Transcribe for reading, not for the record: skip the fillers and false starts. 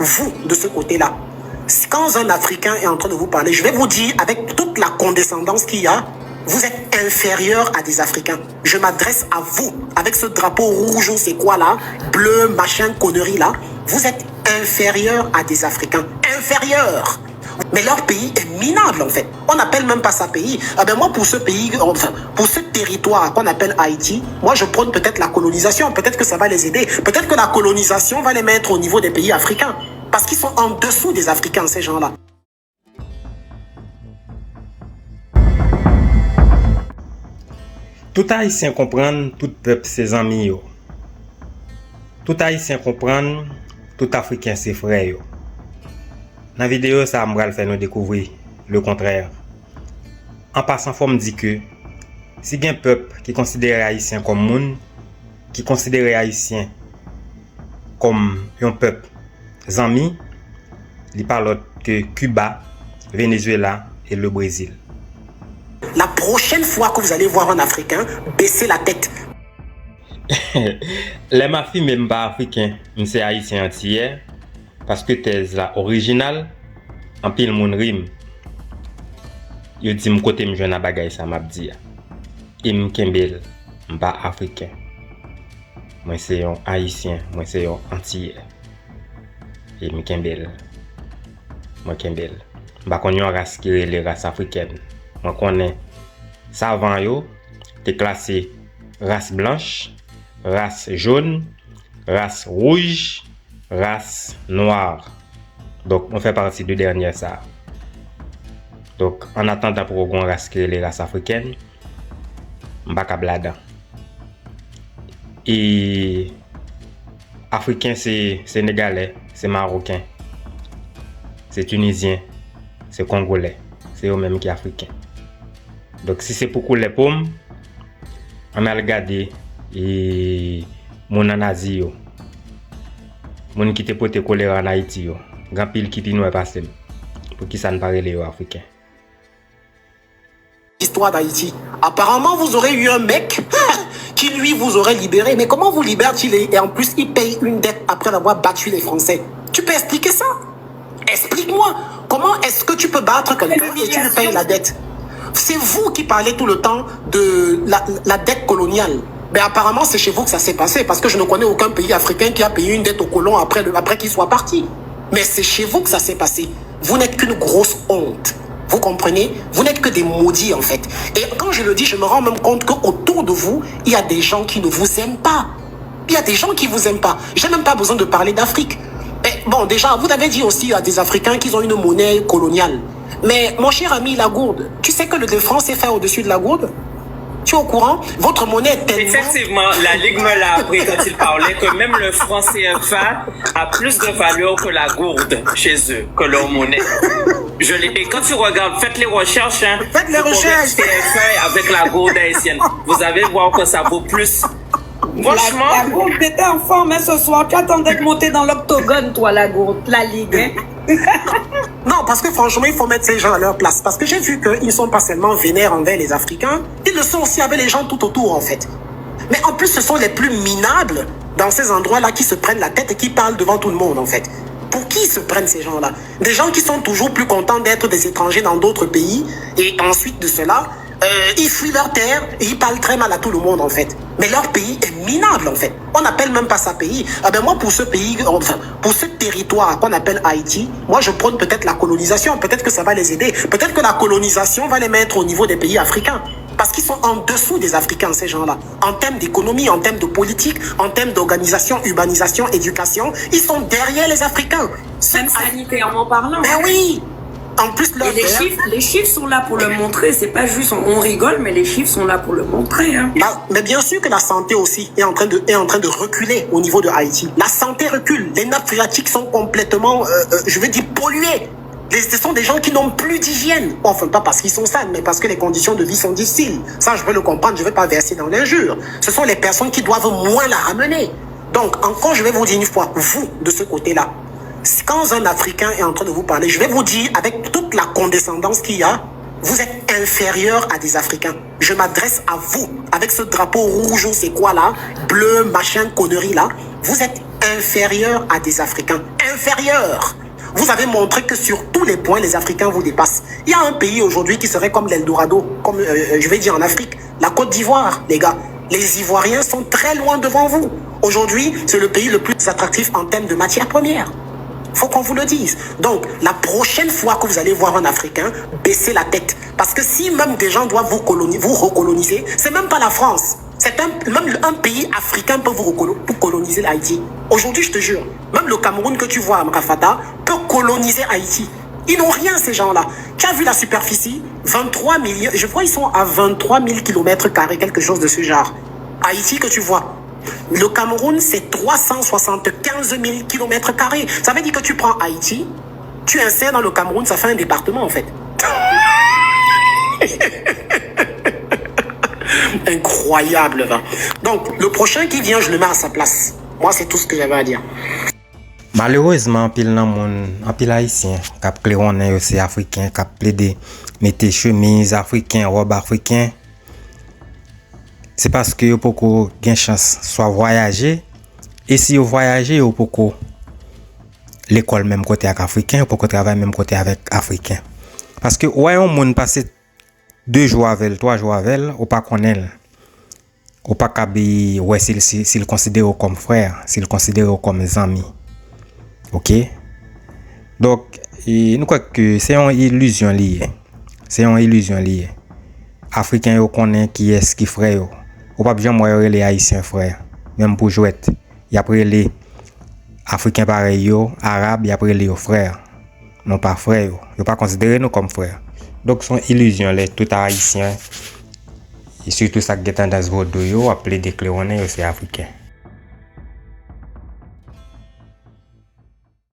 vous, de ce côté-là, quand un Africain est en train de vous parler, je vais vous dire avec toute la condescendance qu'il y a, vous êtes inférieur à des Africains. Je m'adresse à vous, avec ce drapeau rouge ou c'est quoi là, bleu, machin, connerie là. Vous êtes inférieur à des Africains. Inférieur. Mais leur pays est minable en fait. On n'appelle même pas ça pays. Ah ben moi pour ce pays, enfin pour ce territoire qu'on appelle Haïti, moi je prône peut-être la colonisation. Peut-être que ça va les aider. Peut-être que la colonisation va les mettre au niveau des pays africains. Parce qu'ils sont en dessous des Africains, ces gens-là. Tout Haïtien comprend, tout peuple ses amis yo. Tout Haïtien comprend, tout Africain ses frères yo. Dans la vidéo, ça va faire nous découvrir le contraire. En passant, faut me dire que si il y a un peuple qui considère Haïtien comme monde, qui considère Haïtien comme un peuple ami, il parle autre que Cuba, Venezuela et le Brésil. La prochaine fois que vous allez voir un Africain, baissez la tête. Les mafis même pas africain, c'est haïtien entier parce que thèse la originale en pile moun rim. Yo dit m côté m jeune bagay ça m'a dit. Et m kembel m'pa africain. Moi c'est un haïtien, moi c'est un entier. Et m kembel. Moi kembel. M'pa konn yon race qui les races africaines. Moi connais savant yo t'es classé race blanche, race jaune, race rouge, race noire. Donc, on fait partie de dernier ça. Donc, en attendant pour qu'on race que les races africaines, on va blader. Et africain, c'est sénégalais, c'est marocain, c'est tunisien, c'est congolais, c'est eux-mêmes qui sont africains. Donc, si c'est pour couler les pommes, on a regardé et mon anazi yo mon qui te pote choléra en Haïti yo grand pile qui ti nou passé pour qui ça ne parle les africains. Histoire d'Haïti. Apparemment vous aurez eu un mec qui lui vous aurait libéré, mais comment vous libère-t-il et en plus il paye une dette après avoir battu les Français? Tu peux expliquer ça? Explique-moi comment est-ce que tu peux battre quelqu'un et tu lui payes la dette? C'est vous qui parlez tout le temps de la dette coloniale. Mais apparemment, c'est chez vous que ça s'est passé. Parce que je ne connais aucun pays africain qui a payé une dette aux colons après qu'il soit parti. Mais c'est chez vous que ça s'est passé. Vous n'êtes qu'une grosse honte. Vous comprenez? Vous n'êtes que des maudits, en fait. Et quand je le dis, je me rends même compte qu'autour de vous, il y a des gens qui ne vous aiment pas. Il y a des gens qui ne vous aiment pas. J'ai même pas besoin de parler d'Afrique. Mais bon, déjà, vous avez dit aussi à des Africains qu'ils ont une monnaie coloniale. Mais mon cher ami Lagourde, tu sais que le franc c'est fait au-dessus de la gourde? Tu es au courant? Votre monnaie est tellement... Effectivement, la Ligue me l'a appris quand il parlait que même le franc CFA a plus de valeur que la gourde chez eux, que leur monnaie. Et quand tu regardes, faites les recherches, hein, faites les recherches CFA avec la gourde haïtienne. Vous allez voir que ça vaut plus. Franchement, la gourde, t'étais en forme ce soir. Tu attendais de monter dans l'octogone, toi, la gourde, la Ligue. Hein? Non, parce que franchement, il faut mettre ces gens à leur place. Parce que j'ai vu qu'ils ne sont pas seulement vénères envers les Africains, ils le sont aussi avec les gens tout autour, en fait. Mais en plus, ce sont les plus minables dans ces endroits-là qui se prennent la tête et qui parlent devant tout le monde, en fait. Pour qui se prennent ces gens-là? Des gens qui sont toujours plus contents d'être des étrangers dans d'autres pays. Et ensuite de cela, ils fuient leur terre et ils parlent très mal à tout le monde, en fait. Mais leur pays est minable, en fait. On n'appelle même pas ça pays. Ah ben moi, pour ce pays, enfin, pour ce territoire qu'on appelle Haïti, moi, je prône peut-être la colonisation. Peut-être que ça va les aider. Peut-être que la colonisation va les mettre au niveau des pays africains. Parce qu'ils sont en dessous des Africains, ces gens-là. En termes d'économie, en termes de politique, en termes d'organisation, urbanisation, éducation, ils sont derrière les Africains. Même sanitairement parlant. Ben oui! En plus, et les chiffres sont là pour le montrer. C'est pas juste on rigole, mais les chiffres sont là pour le montrer. Hein. Mais bien sûr que la santé aussi est en train de reculer au niveau de Haïti. La santé recule. Les nappes phréatiques sont complètement, je veux dire, polluées. Ce sont des gens qui n'ont plus d'hygiène. Enfin, pas parce qu'ils sont sales, mais parce que les conditions de vie sont difficiles. Ça, je veux le comprendre, je ne vais pas verser dans l'injure. Ce sont les personnes qui doivent moins la ramener. Donc, encore, je vais vous dire une fois, vous, de ce côté-là, quand un Africain est en train de vous parler, je vais vous dire avec toute la condescendance qu'il y a, vous êtes inférieur à des Africains. Je m'adresse à vous, avec ce drapeau rouge ou c'est quoi là, bleu, machin, connerie là. Vous êtes inférieurs à des Africains. Inférieurs. Vous avez montré que sur tous les points, les Africains vous dépassent. Il y a un pays aujourd'hui qui serait comme l'Eldorado, comme je vais dire en Afrique, la Côte d'Ivoire, les gars. Les Ivoiriens sont très loin devant vous. Aujourd'hui, c'est le pays le plus attractif en termes de matières premières. Faut qu'on vous le dise. Donc, la prochaine fois que vous allez voir un Africain, baissez la tête. Parce que si même des gens doivent vous recoloniser, c'est même pas la France. Même un pays africain peut vous coloniser l'Haïti. Aujourd'hui, je te jure, même le Cameroun que tu vois à Mrafata peut coloniser Haïti. Ils n'ont rien, ces gens-là. Tu as vu la superficie? 23 millions. Je crois qu'ils sont à 23 000 km², quelque chose de ce genre. Haïti que tu vois. Le Cameroun, c'est 375 000 km². Ça veut dire que tu prends Haïti, tu insères dans le Cameroun, ça fait un département en fait. Incroyable, va. Donc, le prochain qui vient, je le mets à sa place. Moi, c'est tout ce que j'avais à dire. Malheureusement, en pile haïtien, cap claironné aussi africain, cap plaidé mettez chemise africain, robe africain. C'est parce que vous pouvez gain chance soit voyager et si vous voyagez vous pouvez l'école même côté avec africain, vous pouvez travailler même côté avec africain. Parce que ouais on monde passer 2 jours avec 3 jours avec, ou pas connaître. Ou pas cabi ouais s'il considère comme frère, s'il considère comme ami. OK? Donc nous crois que c'est une illusion liée. C'est une illusion liée. Africain yo connaît qui est qui frère yo. Ou pas bien moi les haïtiens frères. Même pour jouer, y après les africains pareil yo, arabes y après les frères. Non pas frères yo. Yo pas considérer nous comme frères. Donc son illusion les tout haïtiens et surtout ça qui est tendance vaudou yo appelé des claironné c'est africain.